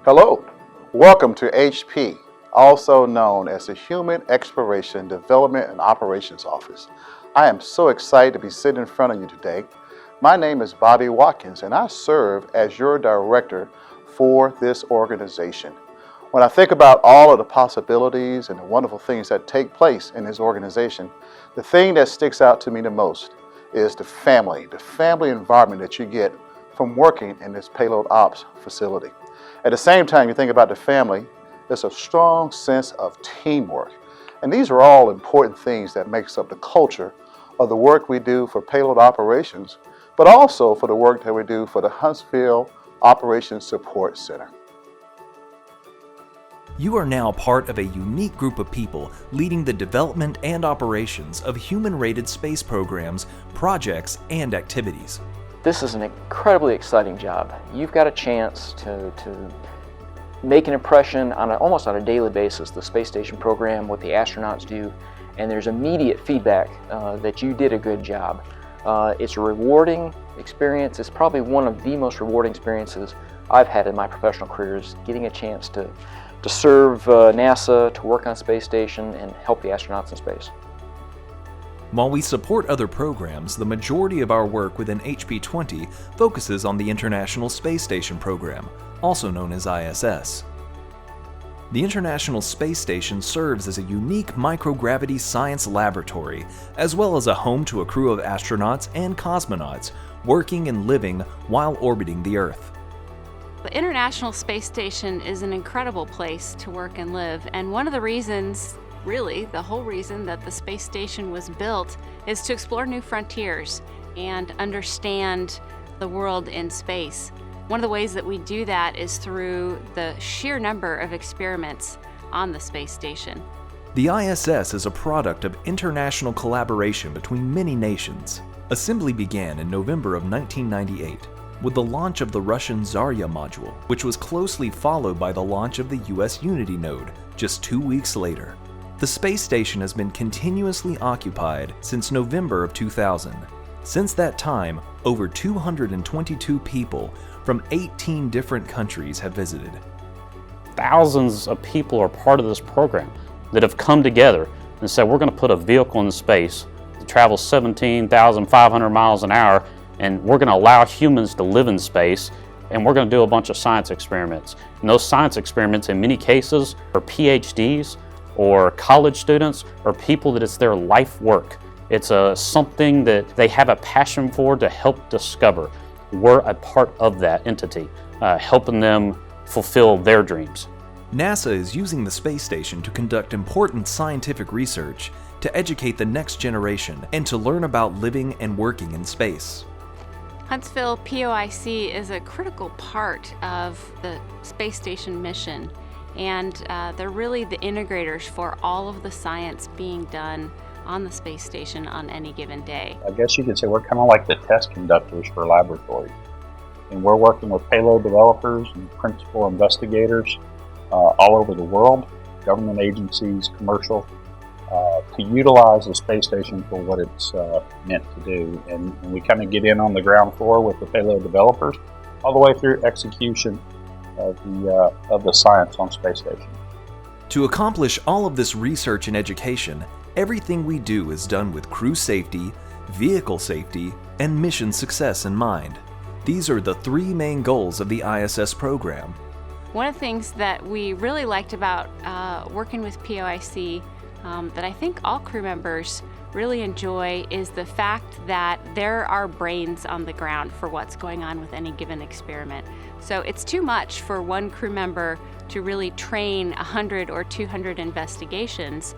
Hello, welcome to HP, also known as the Human Exploration Development and Operations Office. I am so excited to be sitting in front of you today. My name is Bobby Watkins and I serve as your director for this organization. When I think about all of the possibilities and the wonderful things that take place in this organization, the thing that sticks out to me the most is the family environment that you get from working in this payload ops facility. At the same time, you think about the family, there's a strong sense of teamwork. And these are all important things that makes up the culture of the work we do for payload operations, but also for the work that we do for the Huntsville Operations Support Center. You are now part of a unique group of people leading the development and operations of human-rated space programs, projects, and activities. This is an incredibly exciting job. You've got a chance to make an impression on almost on a daily basis, the space station program, what the astronauts do, and there's immediate feedback that you did a good job. It's a rewarding experience. It's probably one of the most rewarding experiences I've had in my professional career, is getting a chance to serve NASA, to work on space station, and help the astronauts in space. While we support other programs, the majority of our work within HP20 focuses on the International Space Station program, also known as ISS. The International Space Station serves as a unique microgravity science laboratory, as well as a home to a crew of astronauts and cosmonauts working and living while orbiting the Earth. The International Space Station is an incredible place to work and live, and one of the reasons, really the whole reason that the space station was built, is to explore new frontiers and understand the world in space. One of the ways that we do that is through the sheer number of experiments on the space station. The ISS is a product of international collaboration between many nations. Assembly began in November of 1998 with the launch of the Russian Zarya module, which was closely followed by the launch of the US Unity node just 2 weeks later. The space station has been continuously occupied since November of 2000. Since that time, over 222 people from 18 different countries have visited. Thousands of people are part of this program that have come together and said, we're going to put a vehicle in space that travels 17,500 miles an hour, and we're going to allow humans to live in space, and we're going to do a bunch of science experiments. And those science experiments, in many cases, are PhDs or college students or people that it's their life work. It's something that they have a passion for to help discover. We're a part of that entity, helping them fulfill their dreams. NASA is using the space station to conduct important scientific research, to educate the next generation, and to learn about living and working in space. Huntsville POIC is a critical part of the space station mission, and they're really the integrators for all of the science being done on the space station on any given day. I guess you could say we're kind of like the test conductors for laboratories. And we're working with payload developers and principal investigators all over the world, government agencies, commercial, to utilize the space station for what it's meant to do. And we kind of get in on the ground floor with the payload developers all the way through execution of the science on space station. To accomplish all of this research and education, everything we do is done with crew safety, vehicle safety, and mission success in mind. These are the three main goals of the ISS program. One of the things that we really liked about working with POIC that I think all crew members really enjoy is the fact that there are brains on the ground for what's going on with any given experiment. So it's too much for one crew member to really train 100 or 200 investigations,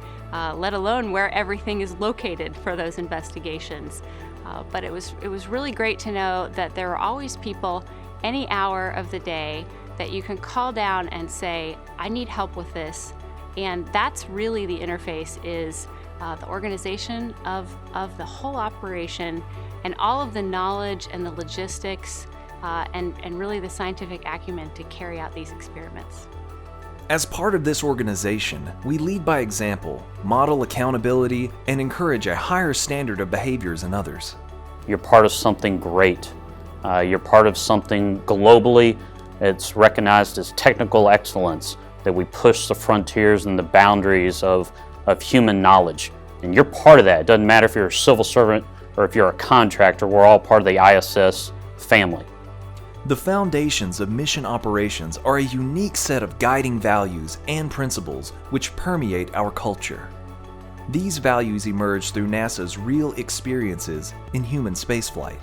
let alone where everything is located for those investigations. But it was really great to know that there are always people any hour of the day that you can call down and say, I need help with this. And that's really the interface, is the organization of the whole operation and all of the knowledge and the logistics and really the scientific acumen to carry out these experiments. As part of this organization, we lead by example, model accountability, and encourage a higher standard of behaviors in others. You're part of something great. You're part of something globally It's recognized as technical excellence, that we push the frontiers and the boundaries of human knowledge. And you're part of that. It doesn't matter if you're a civil servant or if you're a contractor, we're all part of the ISS family. The foundations of mission operations are a unique set of guiding values and principles which permeate our culture. These values emerge through NASA's real experiences in human spaceflight.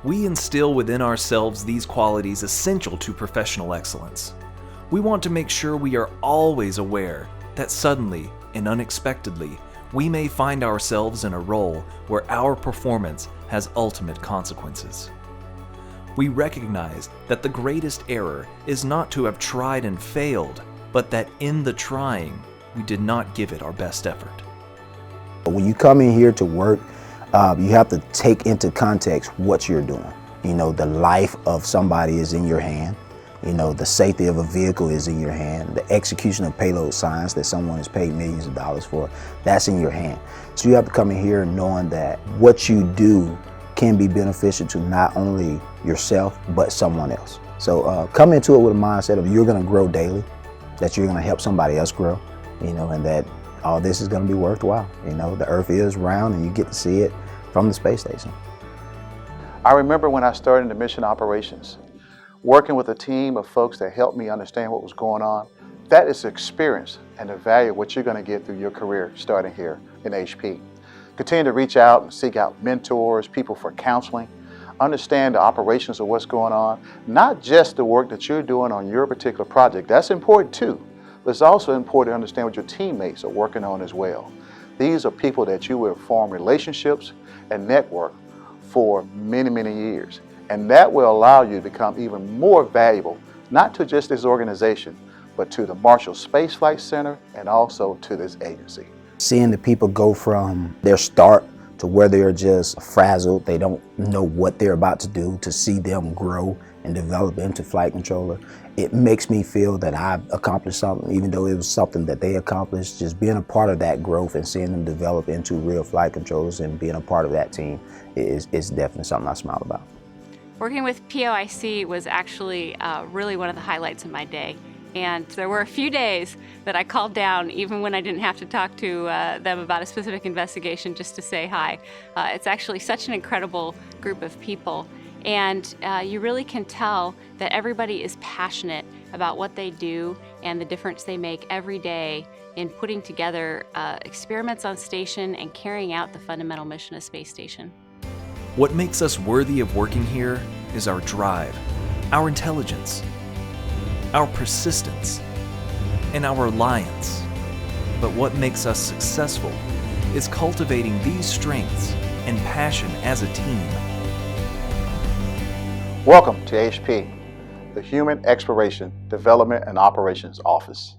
We instill within ourselves these qualities essential to professional excellence. We want to make sure we are always aware that suddenly and unexpectedly we may find ourselves in a role where our performance has ultimate consequences. We recognize that the greatest error is not to have tried and failed, but that in the trying, we did not give it our best effort. When you come in here to work, you have to take into context what you're doing. You know, the life of somebody is in your hand. You know, the safety of a vehicle is in your hand. The execution of payload science that someone has paid millions of dollars for, that's in your hand. So you have to come in here knowing that what you do can be beneficial to not only yourself, but someone else. So come into it with a mindset of you're gonna grow daily, that you're gonna help somebody else grow, you know, and that all this is gonna be worthwhile. You know, the Earth is round and you get to see it from the space station. I remember when I started into mission operations, working with a team of folks that helped me understand what was going on. That is the experience and the value of what you're gonna get through your career starting here in HP. Continue to reach out and seek out mentors, people for counseling, understand the operations of what's going on, not just the work that you're doing on your particular project. That's important too, but it's also important to understand what your teammates are working on as well. These are people that you will form relationships and network for many, many years. And that will allow you to become even more valuable, not to just this organization, but to the Marshall Space Flight Center and also to this agency. Seeing the people go from their start to where they're just frazzled, they don't know what they're about to do, to see them grow and develop into flight controller, it makes me feel that I've accomplished something, even though it was something that they accomplished. Just being a part of that growth and seeing them develop into real flight controllers and being a part of that team is definitely something I smile about. Working with POIC was actually really one of the highlights of my day. And there were a few days that I called down even when I didn't have to talk to them about a specific investigation just to say hi. It's actually such an incredible group of people. And you really can tell that everybody is passionate about what they do and the difference they make every day in putting together experiments on station and carrying out the fundamental mission of Space Station. What makes us worthy of working here is our drive, our intelligence, our persistence, and our reliance. But what makes us successful is cultivating these strengths and passion as a team. Welcome to HP, the Human Exploration, Development, and Operations Office.